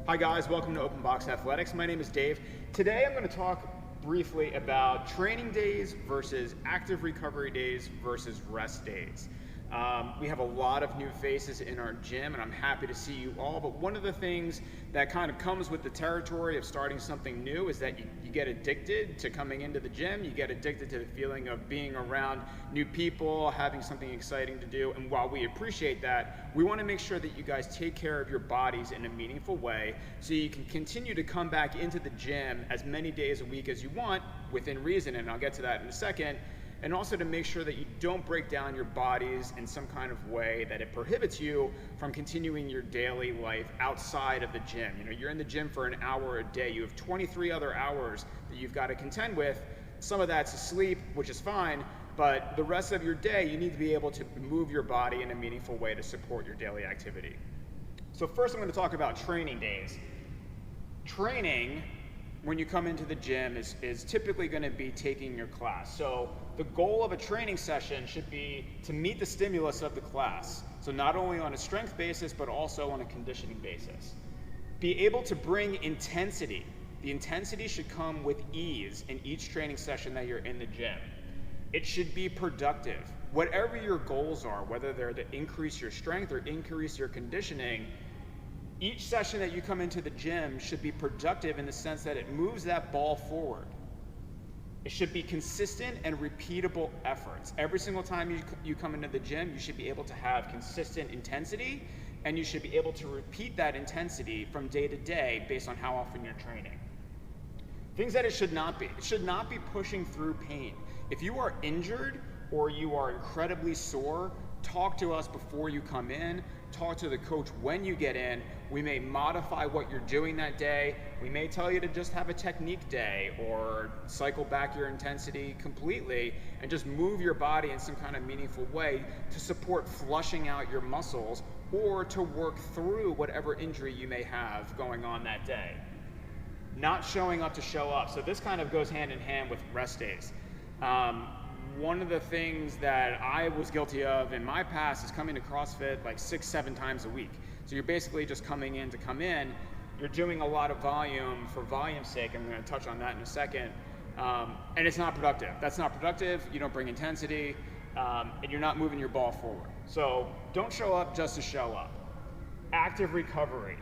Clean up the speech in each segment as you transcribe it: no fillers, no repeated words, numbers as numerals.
Hi guys, welcome to Open Box Athletics. My name is Dave. Today I'm going to talk briefly about training days versus active recovery days versus rest days. We have a lot of new faces in our gym and I'm happy to see you all, but one of the things that kind of comes with the territory of starting something new is that you get addicted to coming into the gym, you get addicted to the feeling of being around new people, having something exciting to do, and while we appreciate that, we want to make sure that you guys take care of your bodies in a meaningful way so you can continue to come back into the gym as many days a week as you want within reason, and I'll get to that in a second. And also to make sure that you don't break down your bodies in some kind of way that it prohibits you from continuing your daily life outside of the gym. You know, you're in the gym for an hour a day. You have 23 other hours that you've got to contend with. Some of that's sleep, which is fine, but the rest of your day, you need to be able to move your body in a meaningful way to support your daily activity. So first I'm going to talk about training days. Training, when you come into the gym, is typically going to be taking your class. So the goal of a training session should be to meet the stimulus of the class. So not only on a strength basis, but also on a conditioning basis. Be able to bring intensity. The intensity should come with ease in each training session that you're in the gym. It should be productive. Whatever your goals are, whether they're to increase your strength or increase your conditioning, each session that you come into the gym should be productive in the sense that it moves that ball forward. It should be consistent and repeatable efforts. Every single time you come into the gym, you should be able to have consistent intensity, and you should be able to repeat that intensity from day to day based on how often you're training. Things that it should not be. It should not be pushing through pain. If you are injured or you are incredibly sore, talk to us before you come in, talk to the coach when you get in. We may modify what you're doing that day. We may tell you to just have a technique day or cycle back your intensity completely and just move your body in some kind of meaningful way to support flushing out your muscles or to work through whatever injury you may have going on that day. Not showing up to show up. So this kind of goes hand in hand with rest days. One of the things that I was guilty of in my past is coming to CrossFit like 6-7 times a week. So you're basically just coming in to come in. You're doing a lot of volume for volume's sake. I'm going to touch on that in a second. And it's not productive. That's not productive. You don't bring intensity, and you're not moving your ball forward. So don't show up just to show up. Active recovery.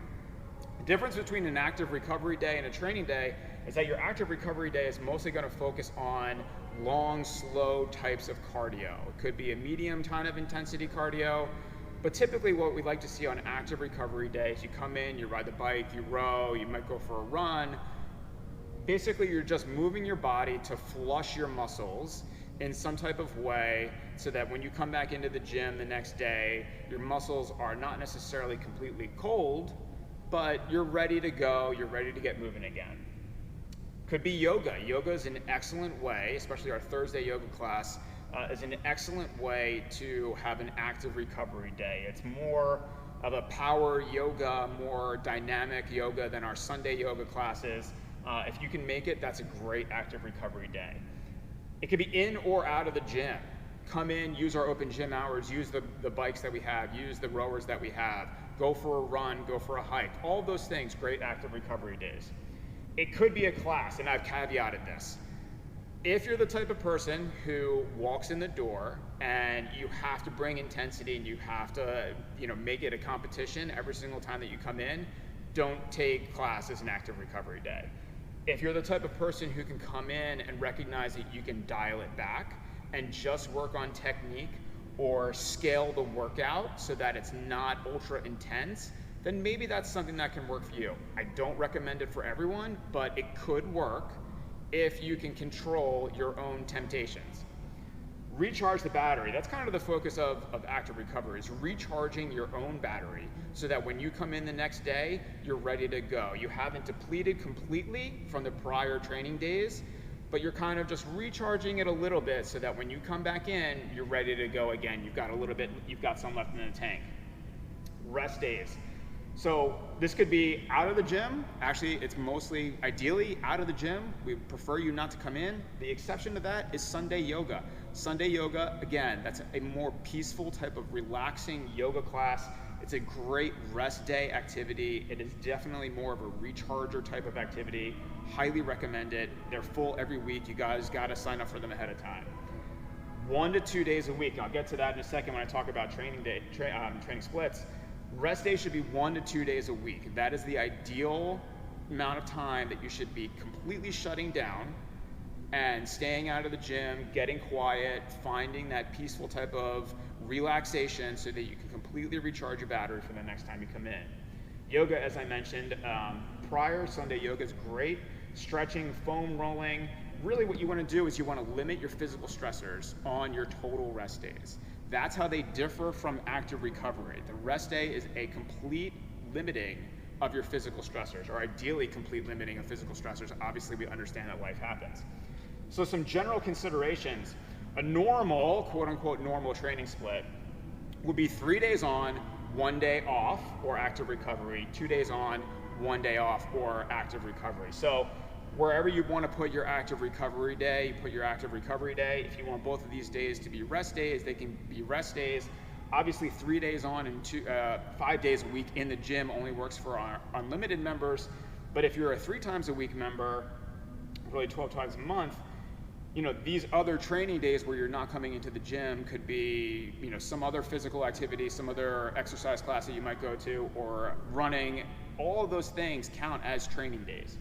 The difference between an active recovery day and a training day is that your active recovery day is mostly going to focus on long, slow types of cardio. It could be a medium kind of intensity cardio, but typically what we like to see on active recovery days, you come in, you ride the bike, you row, you might go for a run. Basically, you're just moving your body to flush your muscles in some type of way so that when you come back into the gym the next day, your muscles are not necessarily completely cold, but you're ready to go, you're ready to get moving again. Could be yoga. Yoga is an excellent way, especially our Thursday yoga class, is an excellent way to have an active recovery day. It's more of a power yoga, more dynamic yoga than our Sunday yoga classes. If you can make it, that's a great active recovery day. It could be in or out of the gym. Come in, use our open gym hours, use the bikes that we have, use the rowers that we have, go for a run, go for a hike. All of those things, great active recovery days. It could be a class, and I've caveated this. If you're the type of person who walks in the door and you have to bring intensity and you have to, make it a competition every single time that you come in, don't take class as an active recovery day. If you're the type of person who can come in and recognize that you can dial it back and just work on technique or scale the workout so that it's not ultra intense, then maybe that's something that can work for you. I don't recommend it for everyone, but it could work if you can control your own temptations. Recharge the battery. That's kind of the focus of active recovery, is recharging your own battery so that when you come in the next day, you're ready to go. You haven't depleted completely from the prior training days, but you're kind of just recharging it a little bit so that when you come back in, you're ready to go again. You've got some left in the tank. Rest days. So this could be out of the gym. Actually, it's mostly ideally out of the gym. We prefer you not to come in. The exception to that is Sunday yoga. Sunday yoga, again, that's a more peaceful type of relaxing yoga class. It's a great rest day activity. It is definitely more of a recharger type of activity. Highly recommend it. They're full every week. You guys got to sign up for them ahead of time. 1 to 2 days a week. I'll get to that in a second when I talk about training splits. Rest day should be 1 to 2 days a week. That is the ideal amount of time that you should be completely shutting down and staying out of the gym, getting quiet, finding that peaceful type of relaxation so that you can completely recharge your battery for the next time you come in. Yoga, as I mentioned prior, Sunday yoga is great. Stretching, foam rolling. Really what you want to do is you want to limit your physical stressors on your total rest days. That's how they differ from active recovery. The rest day is a complete limiting of your physical stressors, or ideally complete limiting of physical stressors. Obviously, we understand that life happens. So some general considerations. A normal, quote unquote, normal training split would be 3 days on, 1 day off, or active recovery, 2 days on, 1 day off, or active recovery. So wherever you want to put your active recovery day, you put your active recovery day. If you want both of these days to be rest days, they can be rest days. Obviously 3 days on and 5 days a week in the gym only works for our unlimited members. But if you're a 3 times a week member, really 12 times a month, these other training days where you're not coming into the gym could be, some other physical activity, some other exercise class that you might go to, or running. All of those things count as training days.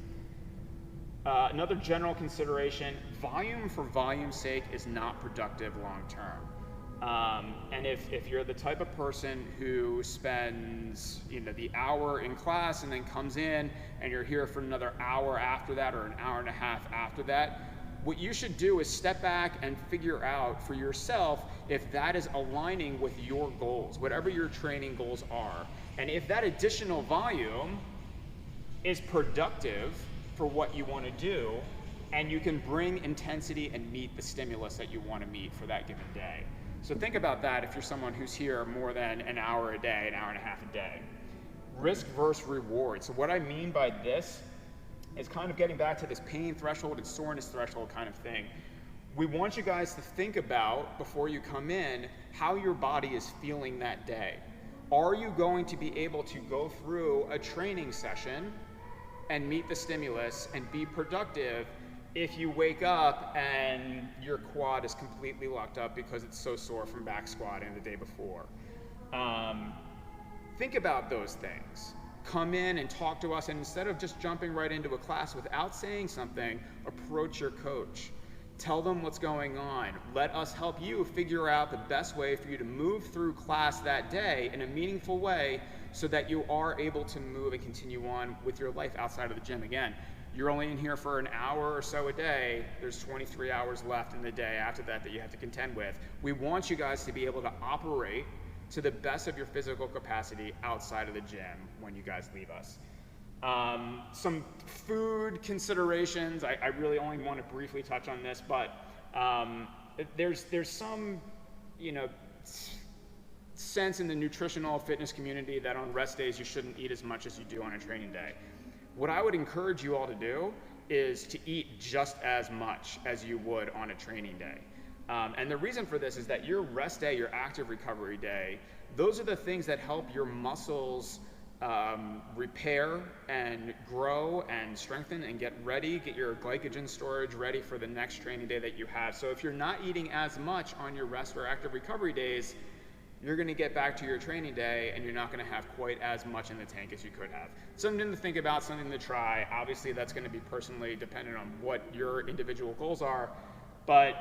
Another general consideration, volume for volume's sake is not productive long term. And if you're the type of person who spends the hour in class and then comes in and you're here for another hour after that, or an hour and a half after that, what you should do is step back and figure out for yourself if that is aligning with your goals, whatever your training goals are. And if that additional volume is productive for what you want to do, and you can bring intensity and meet the stimulus that you want to meet for that given day. So think about that if you're someone who's here more than an hour a day, an hour and a half a day. Risk versus reward. So what I mean by this is kind of getting back to this pain threshold and soreness threshold kind of thing. We want you guys to think about, before you come in, how your body is feeling that day. Are you going to be able to go through a training session and meet the stimulus and be productive if you wake up and your quad is completely locked up because it's so sore from back squatting the day before? Think about those things. Come in and talk to us, and instead of just jumping right into a class without saying something, approach your coach. Tell them what's going on. Let us help you figure out the best way for you to move through class that day in a meaningful way so that you are able to move and continue on with your life outside of the gym. Again, you're only in here for an hour or so a day. There's 23 hours left in the day after that you have to contend with. We want you guys to be able to operate to the best of your physical capacity outside of the gym when you guys leave us. Some food considerations. I really only want to briefly touch on this, but there's some sense in the nutritional fitness community that on rest days you shouldn't eat as much as you do on a training day. What I would encourage you all to do is to eat just as much as you would on a training day. And the reason for this is that your rest day, your active recovery day, those are the things that help your muscles repair and grow and strengthen and get ready, get your glycogen storage ready for the next training day that you have. So if you're not eating as much on your rest or active recovery days, you're going to get back to your training day and you're not going to have quite as much in the tank as you could have. Something to think about, something to try. Obviously, that's going to be personally dependent on what your individual goals are, but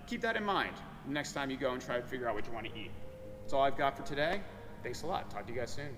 keep that in mind next time you go and try to figure out what you want to eat. That's all I've got for today. Thanks a lot. Talk to you guys soon.